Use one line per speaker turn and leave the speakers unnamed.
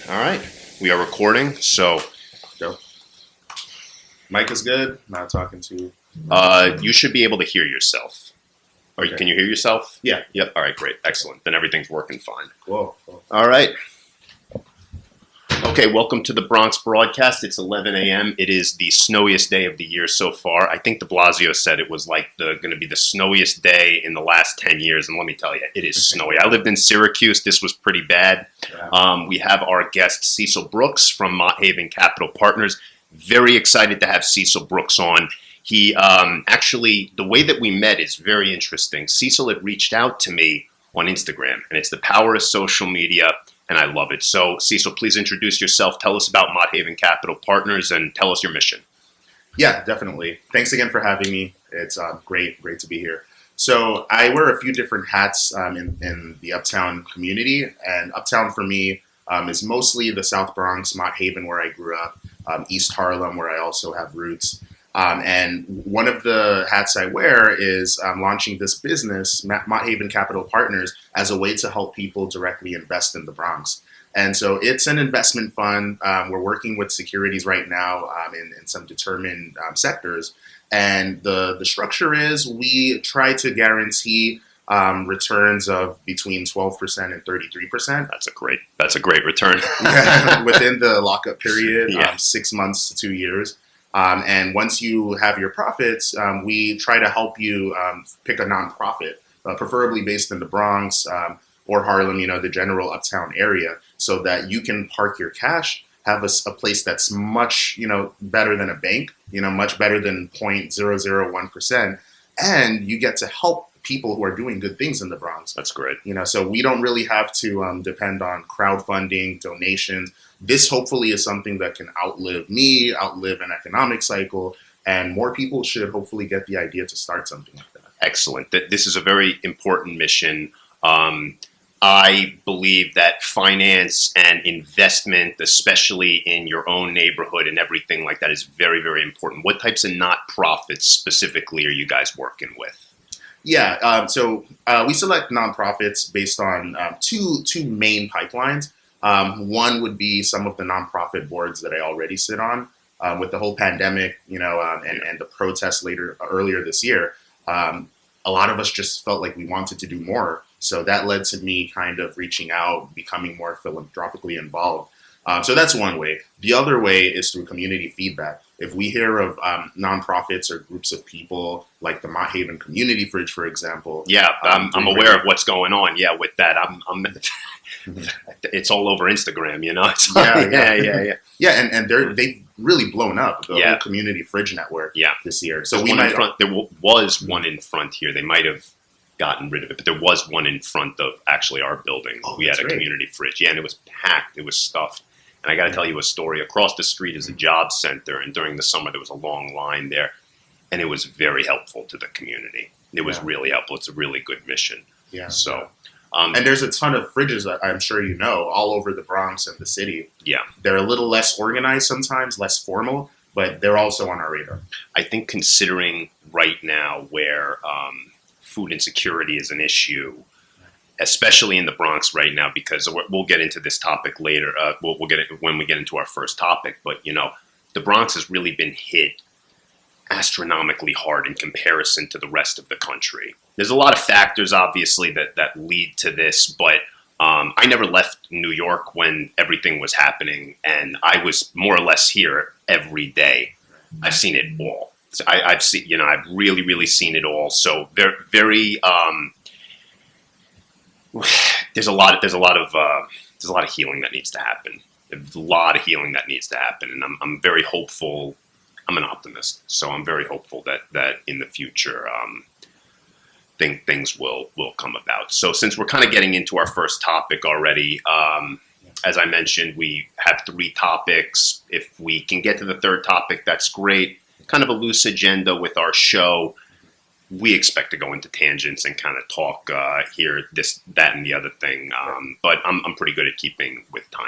All right, we are recording, so
Go. Mic is good. Not talking to.
you should be able to hear yourself.
Okay.
Can you hear yourself?
Yeah.
Yep. All right, great, excellent. Then everything's working fine.
Cool.
All right. Okay, welcome to the Bronx broadcast. It's 11 a.m. It is the snowiest day of the year so far. I think de Blasio said it was like going to be the snowiest day in the last 10 years, and let me tell you, it is snowy. I lived in Syracuse. This was pretty bad.
Yeah.
We have our guest, Cecil Brooks from Mott Haven Capital Partners. Very excited to have Cecil Brooks on. He actually, the way that we met is very interesting. Cecil had reached out to me on Instagram, and it's the power of social media, and I love it. So, Cecil, please introduce yourself. Tell us about Mott Haven Capital Partners, and tell us your mission.
Yeah, definitely. Thanks again for having me. It's great to be here. So I wear a few different hats in the Uptown community, and Uptown for me is mostly the South Bronx, Mott Haven, where I grew up, East Harlem, where I also have roots. And one of the hats I wear is launching this business, Mott Haven Capital Partners, as a way to help people directly invest in the Bronx. And so it's an investment fund. We're working with securities right now in some determined sectors. And the structure is we try to guarantee returns of between 12% and 33%.
That's a great return.
Within the lockup period,
Yeah.
6 months to 2 years. And once you have your profits, we try to help you pick a nonprofit, preferably based in the Bronx or Harlem, the general uptown area, so that you can park your cash, have a place that's much, better than a bank, much better than 0.001%, and you get to help people who are doing good things in the Bronx.
That's great.
So we don't really have to depend on crowdfunding, donations. This hopefully is something that can outlive me, outlive an economic cycle, and more people should hopefully get the idea to start something like that.
Excellent. This is a very important mission. I believe that finance and investment, especially in your own neighborhood and everything like that, is very, very important. What types of not-profits specifically are you guys working with?
Yeah, so we select nonprofits based on two main pipelines. One would be some of the nonprofit boards that I already sit on. With the whole pandemic, and the protests earlier this year, a lot of us just felt like we wanted to do more. So that led to me kind of reaching out, becoming more philanthropically involved. So that's one way. The other way is through community feedback. If we hear of nonprofits or groups of people like the Mott Haven Community Fridge, for example.
Yeah, I'm aware of what's going on. Yeah, with that, it's all over Instagram.
Yeah, and they've really blown up the whole community fridge network. This year. So
there was one in front here. They might have gotten rid of it, but there was one in front of actually our building. We had a community fridge. Yeah, and it was packed. It was stuffed. And I got to tell you a story. Across the street is a job center, and during the summer there was a long line there, and it was very helpful to the community. It was really helpful. It's a really good mission.
Yeah.
So,
and there's a ton of fridges that I'm sure you know all over the Bronx and the city.
Yeah.
They're a little less organized sometimes, less formal, but they're also on our radar.
I think considering right now where food insecurity is an issue, especially in the Bronx right now, because we'll get into this topic later. We'll get it when we get into our first topic. But the Bronx has really been hit astronomically hard in comparison to the rest of the country. There's a lot of factors, obviously, that lead to this, but I never left New York when everything was happening, and I was more or less here every day. I've seen it all. So I've seen, I've really, really seen it all. So they're very. There's a lot of healing that needs to happen. There's a lot of healing that needs to happen, and I'm very hopeful. I'm an optimist, so I'm very hopeful that in the future things will come about. So since we're kind of getting into our first topic already, as I mentioned, we have 3 topics. If we can get to the third topic, that's great. Kind of a loose agenda with our show. We expect to go into tangents and kind of talk here, this, that, and the other thing. But I'm pretty good at keeping with time.